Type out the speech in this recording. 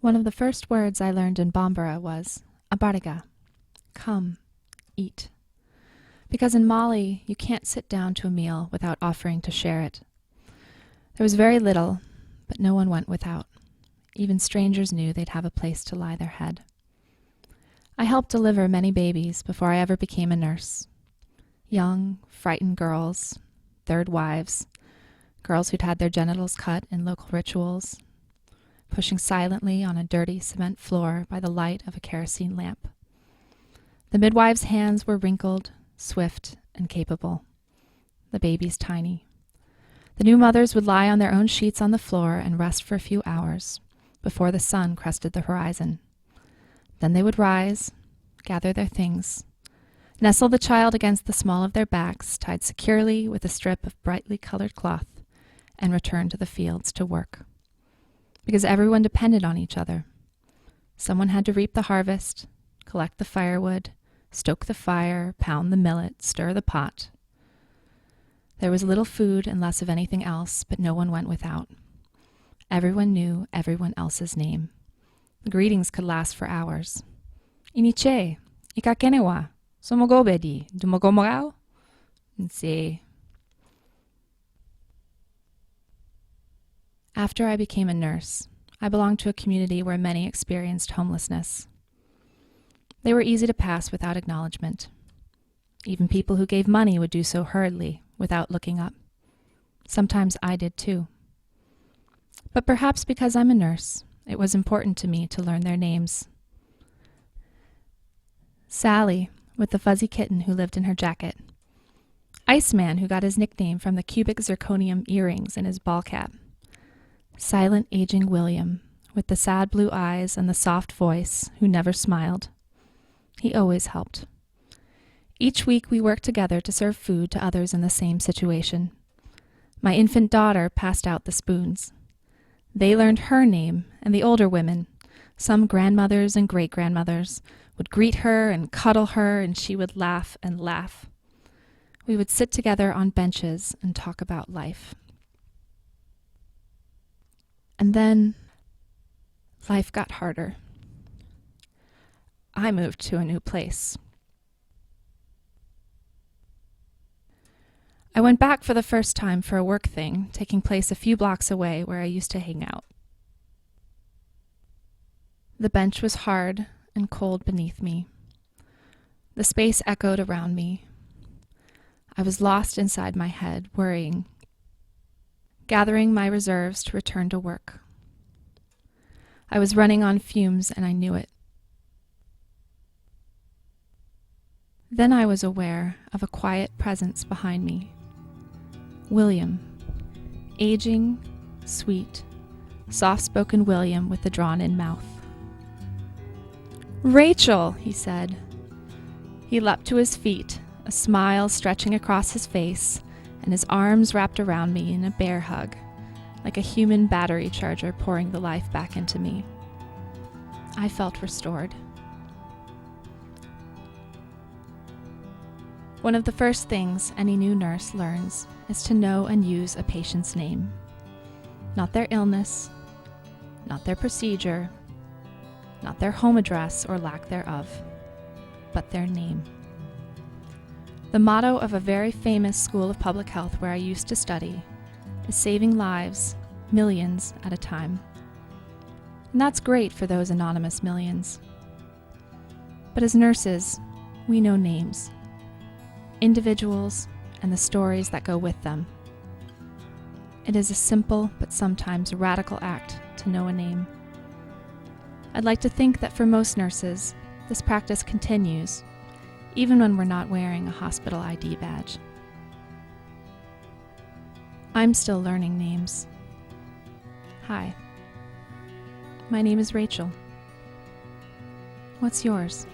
One of the first words I learned in Bambara was abariga, come, eat. Because in Mali, you can't sit down to a meal without offering to share it. There was very little, but no one went without. Even strangers knew they'd have a place to lie their head. I helped deliver many babies before I ever became a nurse. Young, frightened girls, third wives, girls who'd had their genitals cut in local rituals, pushing silently on a dirty cement floor by the light of a kerosene lamp. The midwives' hands were wrinkled, swift, and capable. The babies tiny. The new mothers would lie on their own sheets on the floor and rest for a few hours before the sun crested the horizon. Then they would rise, gather their things, nestle the child against the small of their backs, tied securely with a strip of brightly colored cloth, and return to the fields to work. Because everyone depended on each other. Someone had to reap the harvest, collect the firewood, stoke the fire, pound the millet, stir the pot. There was little food and less of anything else, but no one went without. Everyone knew everyone else's name. The greetings could last for hours. Iniche, ikakenewa, somogobedi, dumogomorao, nse. After I became a nurse, I belonged to a community where many experienced homelessness. They were easy to pass without acknowledgement. Even people who gave money would do so hurriedly, without looking up. Sometimes I did too. But perhaps because I'm a nurse, it was important to me to learn their names. Sally, with the fuzzy kitten who lived in her jacket. Iceman, who got his nickname from the cubic zirconium earrings in his ball cap. Silent aging William, with the sad blue eyes and the soft voice, who never smiled. He always helped. Each week we worked together to serve food to others in the same situation. My infant daughter passed out the spoons. They learned her name, and the older women, some grandmothers and great-grandmothers, would greet her and cuddle her, and she would laugh and laugh. We would sit together on benches and talk about life. And then life got harder. I moved to a new place. I went back for the first time for a work thing, taking place a few blocks away where I used to hang out. The bench was hard and cold beneath me. The space echoed around me. I was lost inside my head, worrying, gathering my reserves to return to work. I was running on fumes and I knew it. Then I was aware of a quiet presence behind me. William, aging, sweet, soft-spoken William with the drawn-in mouth. "Rachel," he said. He leapt to his feet, a smile stretching across his face, and his arms wrapped around me in a bear hug, like a human battery charger pouring the life back into me. I felt restored. One of the first things any new nurse learns is to know and use a patient's name. Not their illness, not their procedure, not their home address or lack thereof, but their name. The motto of a very famous school of public health where I used to study is saving lives, millions at a time. And that's great for those anonymous millions. But as nurses, we know names, individuals, and the stories that go with them. It is a simple but sometimes radical act to know a name. I'd like to think that for most nurses, this practice continues, even when we're not wearing a hospital ID badge. I'm still learning names. Hi, my name is Rachel. What's yours?